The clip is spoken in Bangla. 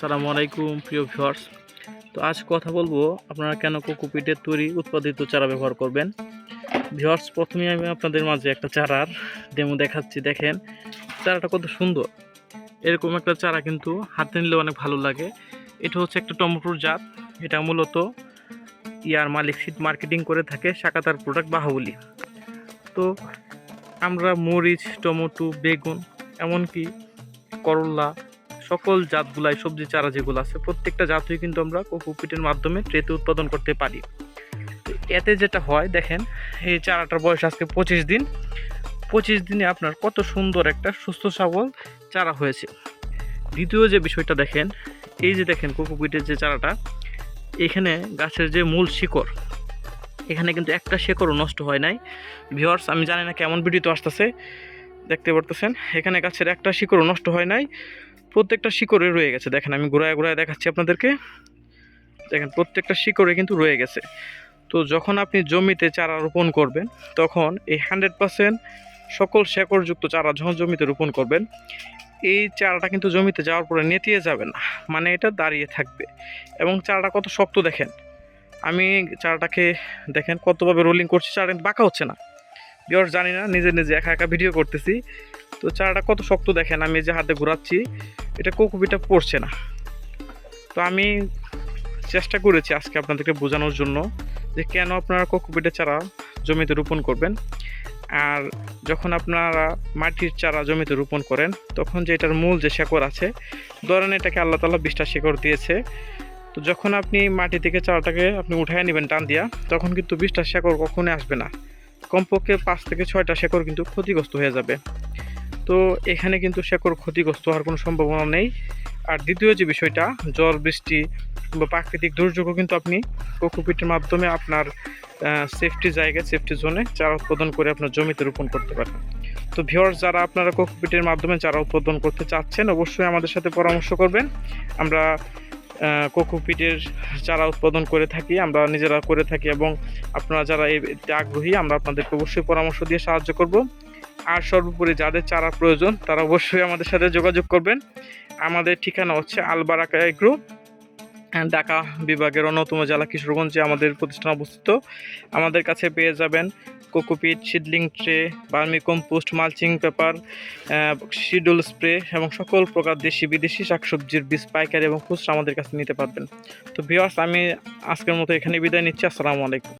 আসসালামু আলাইকুম প্রিয় ভিউয়ার্স। তো আজ কথা বলবো আপনারা কেন কোকোপিটের তৈরি উৎপাদিত চারা ব্যবহার করবেন। ভিউয়ার্স, প্রথমেই আমি আপনাদের মাঝে একটা চারার ডেমো দেখাচ্ছি। দেখেন চারাটা কত সুন্দর। এরকম একটা চারা কিন্তু হাতে নিলে অনেক ভালো লাগে। এটা হচ্ছে একটা টমেটোর জাত। এটা মূলত ইয়ার মালিক সিড মার্কেটিং করে থাকে শাকাতার প্রোডাক্ট বাহুবলী। তো আমরা মরিচ, টমেটো, বেগুন, এমনকি করলা, সকল জাতগুলাই সবজি চারা যেগুলো আছে প্রত্যেকটা জাতই কিন্তু আমরা কোকোপিটের মাধ্যমে ট্রেতে উৎপাদন করতে পারি। তো এতে যেটা হয় দেখেন, এই চারাটার বয়স আজকে 25 দিন। 25 দিনে আপনার কত সুন্দর একটা সুস্থ সবল চারা হয়েছে। দ্বিতীয় যে বিষয়টা দেখেন, এই যে দেখেন কোকোপিটের যে চারাটা, এখানে গাছের যে মূল শিকড়, এখানে কিন্তু একটা শিকড়ও নষ্ট হয় নাই। ভিউয়ার্স, আমি জানি না কেমন ভিডিও তো আসতেছে, দেখতে পারতেছেন এখানে গাছের একটা শিকড়ও নষ্ট হয় নাই, প্রত্যেকটা শিকড়ে রয়ে গেছে। দেখেন আমি ঘুরায় ঘুরায় দেখাচ্ছি আপনাদেরকে। দেখেন প্রত্যেকটা শিকড়ে কিন্তু রয়ে গেছে। তো যখন আপনি জমিতে চারা রোপণ করবেন, তখন এই 100% সকল শেকড়যুক্ত চারা যখন জমিতে রোপণ করবেন, এই চারাটা কিন্তু জমিতে যাওয়ার পরে নেতিয়ে যাবে না, মানে এটা দাঁড়িয়ে থাকবে। এবং চারাটা কত শক্ত দেখেন। আমি চারাটাকে দেখেন কতভাবে রোলিং করছি, চারা কিন্তু বাঁকা হচ্ছে না। বিয়ার জানি না, নিজে নিজে একা একা ভিডিও করতেছি। তো চারাটা কত শক্ত দেখেন, আমি যে হাতে ঘোরাচ্ছি এটা কোকোপিটটা পড়ছে না। তো আমি চেষ্টা করেছি আজকে আপনাদেরকে বোঝানোর জন্য যে কেন আপনারা কোকোপিটের চারা জমিতে রোপণ করবেন। আর যখন আপনারা মাটির চারা জমিতে রোপণ করেন, তখন যে এটার মূল যে শেকড় আছে, ধরেন এটাকে আল্লাহ তাআলা 20টা শেকড় দিয়েছে। তো যখন আপনি মাটি থেকে চারাটাকে আপনি উঠায় নেবেন টান দিয়া, তখন কিন্তু 20টা শেকড় কখনোই আসবে না। কমপক্ষে 5 থেকে 6টা শেকড় কিন্তু ক্ষতিগ্রস্ত হয়ে যাবে। তো এখানে কিন্তু শেকড় ক্ষতিগ্রস্ত হওয়ার কোনো সম্ভাবনা নেই। আর দ্বিতীয় যে বিষয়টা, ঝড় বৃষ্টি বা প্রাকৃতিক দুর্যোগও কিন্তু আপনি কোকোপিটের মাধ্যমে আপনার সেফটি জায়গায়, সেফটি জোনে চারা উৎপাদন করে আপনার জমিতে রোপণ করতে পারেন। তো ভিউয়ার্স, যারা আপনারা কোকোপিটের মাধ্যমে চারা উৎপাদন করতে চাচ্ছেন, অবশ্যই আমাদের সাথে পরামর্শ করবেন। আমরা কোকোপিটের চারা উৎপাদন করে থাকি, আমরা নিজেরা করে থাকি, এবং আপনারা যারা এতে আগ্রহী, আমরা আপনাদেরকে অবশ্যই পরামর্শ দিয়ে সাহায্য করব। আর সর্বোপরি যাদের চারা প্রয়োজন তারা অবশ্যই আমাদের সাথে যোগাযোগ করবেন। আমাদের ঠিকানা হচ্ছে আল বারাকা এগ্রো, ঢাকা বিভাগের অন্যতম জেলা কিশোরগঞ্জে আমাদের প্রতিষ্ঠান অবস্থিত। আমাদের কাছে পেয়ে যাবেন cocopeat, seedling tray, vermi compost, mulching paper, schedule spray এবং সকল প্রকার দেশি বিদেশি শাকসবজির বীজ পাইকারি এবং খুচরা আমাদের কাছে নিতে পারবেন। তো ভিউয়ার্স, আমি আজকের মতো এখানে বিদায় নিচ্ছি। আসসালামু আলাইকুম।